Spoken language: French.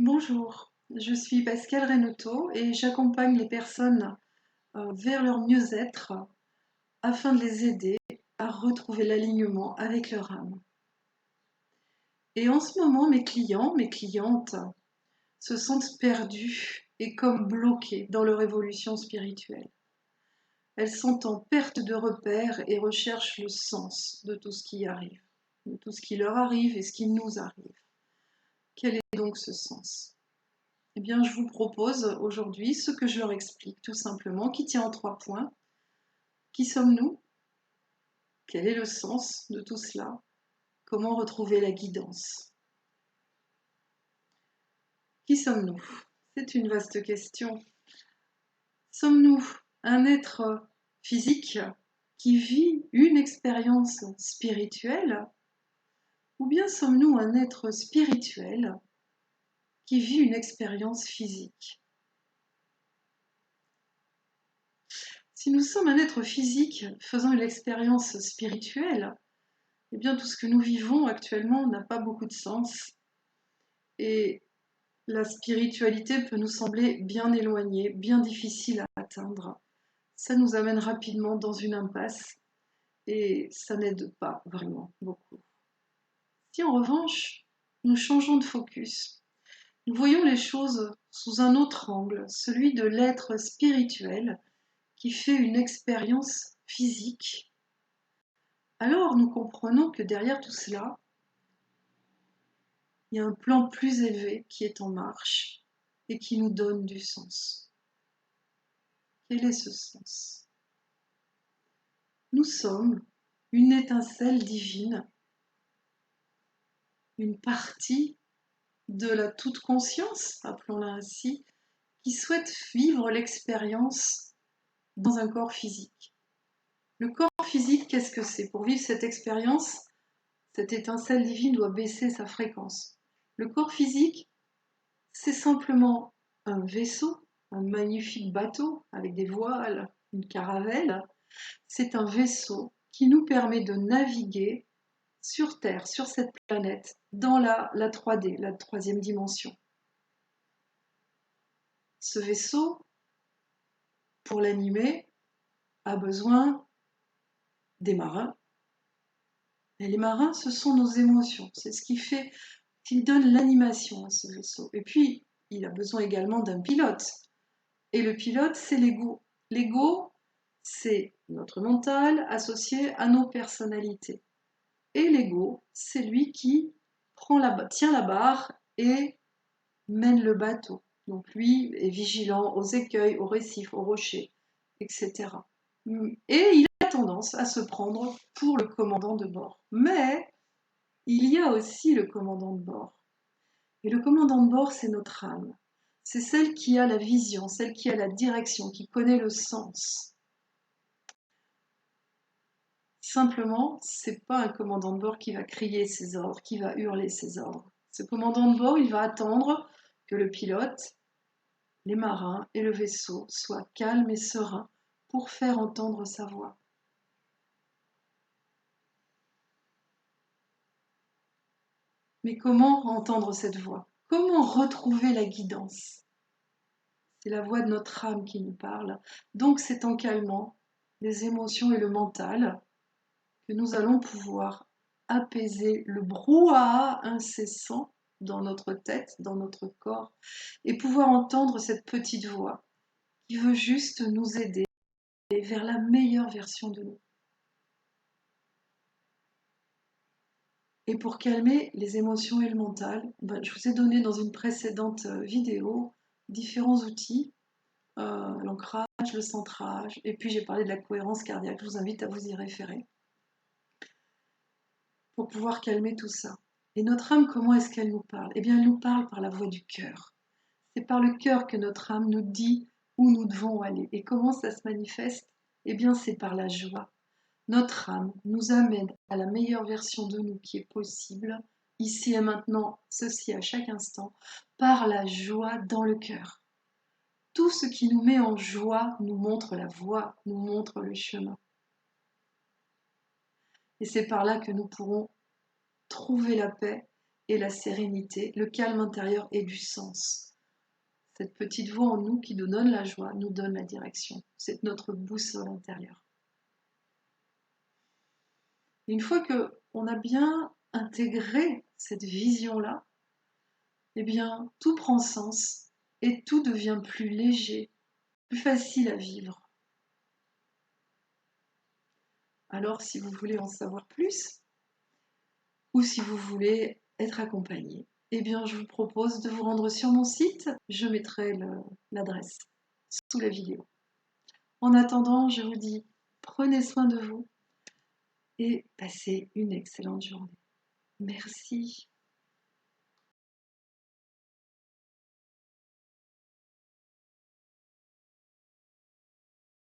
Bonjour, je suis Pascal Reynaudot et j'accompagne les personnes vers leur mieux-être afin de les aider à retrouver l'alignement avec leur âme. Et en ce moment, mes clients, mes clientes se sentent perdus et comme bloqués dans leur évolution spirituelle. Elles sont en perte de repères et recherchent le sens de tout ce qui arrive, de tout ce qui leur arrive et ce qui nous arrive. Quel est donc ce sens ? Eh bien, je vous propose aujourd'hui ce que je leur explique tout simplement, qui tient en 3 points. Qui sommes-nous? Quel est le sens de tout cela? Comment retrouver la guidance? Qui sommes-nous? C'est une vaste question. Sommes-nous un être physique qui vit une expérience spirituelle? Ou bien sommes-nous un être spirituel qui vit une expérience physique? Si nous sommes un être physique faisant une expérience spirituelle, eh bien tout ce que nous vivons actuellement n'a pas beaucoup de sens. Et la spiritualité peut nous sembler bien éloignée, bien difficile à atteindre. Ça nous amène rapidement dans une impasse et ça n'aide pas vraiment beaucoup. Si en revanche, nous changeons de focus, nous voyons les choses sous un autre angle, celui de l'être spirituel qui fait une expérience physique, alors nous comprenons que derrière tout cela, il y a un plan plus élevé qui est en marche et qui nous donne du sens. Quel est ce sens? Nous sommes une étincelle divine, une partie de la toute conscience, appelons-la ainsi, qui souhaite vivre l'expérience dans un corps physique. Le corps physique, qu'est-ce que c'est? Pour vivre cette expérience, cette étincelle divine doit baisser sa fréquence. Le corps physique, c'est simplement un vaisseau, un magnifique bateau avec des voiles, une caravelle. C'est un vaisseau qui nous permet de naviguer sur Terre, sur cette planète, dans la 3D, la troisième dimension. Ce vaisseau, pour l'animer, a besoin des marins. Et les marins, ce sont nos émotions. C'est ce qui fait qu'il donne l'animation à ce vaisseau. Et puis, il a besoin également d'un pilote. Et le pilote, c'est l'ego. L'ego, c'est notre mental associé à nos personnalités. Et l'ego, c'est lui qui tient la barre et mène le bateau. Donc lui est vigilant aux écueils, aux récifs, aux rochers, etc. Et il a tendance à se prendre pour le commandant de bord. Mais il y a aussi le commandant de bord. Et le commandant de bord, c'est notre âme. C'est celle qui a la vision, celle qui a la direction, qui connaît le sens. Simplement, c'est pas un commandant de bord qui va crier ses ordres, qui va hurler ses ordres. Ce commandant de bord, il va attendre que le pilote, les marins et le vaisseau soient calmes et sereins pour faire entendre sa voix. Mais comment entendre cette voix? Comment retrouver la guidance? C'est la voix de notre âme qui nous parle. Donc c'est en calmant les émotions et le mental que nous allons pouvoir apaiser le brouhaha incessant dans notre tête, dans notre corps, et pouvoir entendre cette petite voix qui veut juste nous aider vers la meilleure version de nous. Et pour calmer les émotions et le mental, je vous ai donné dans une précédente vidéo différents outils, l'ancrage, le centrage, et puis j'ai parlé de la cohérence cardiaque, je vous invite à vous y référer, pour pouvoir calmer tout ça. Et notre âme, comment est-ce qu'elle nous parle? Eh bien, elle nous parle par la voix du cœur. C'est par le cœur que notre âme nous dit où nous devons aller. Et comment ça se manifeste? Eh bien, c'est par la joie. Notre âme nous amène à la meilleure version de nous qui est possible, ici et maintenant, ceci à chaque instant, par la joie dans le cœur. Tout ce qui nous met en joie nous montre la voie, nous montre le chemin. Et c'est par là que nous pourrons trouver la paix et la sérénité, le calme intérieur et du sens. Cette petite voix en nous qui nous donne la joie, nous donne la direction. C'est notre boussole intérieure. Une fois qu'on a bien intégré cette vision-là, eh bien, tout prend sens et tout devient plus léger, plus facile à vivre. Alors, si vous voulez en savoir plus, ou si vous voulez être accompagné, eh bien, je vous propose de vous rendre sur mon site. Je mettrai l'adresse sous la vidéo. En attendant, je vous dis, prenez soin de vous et passez une excellente journée. Merci.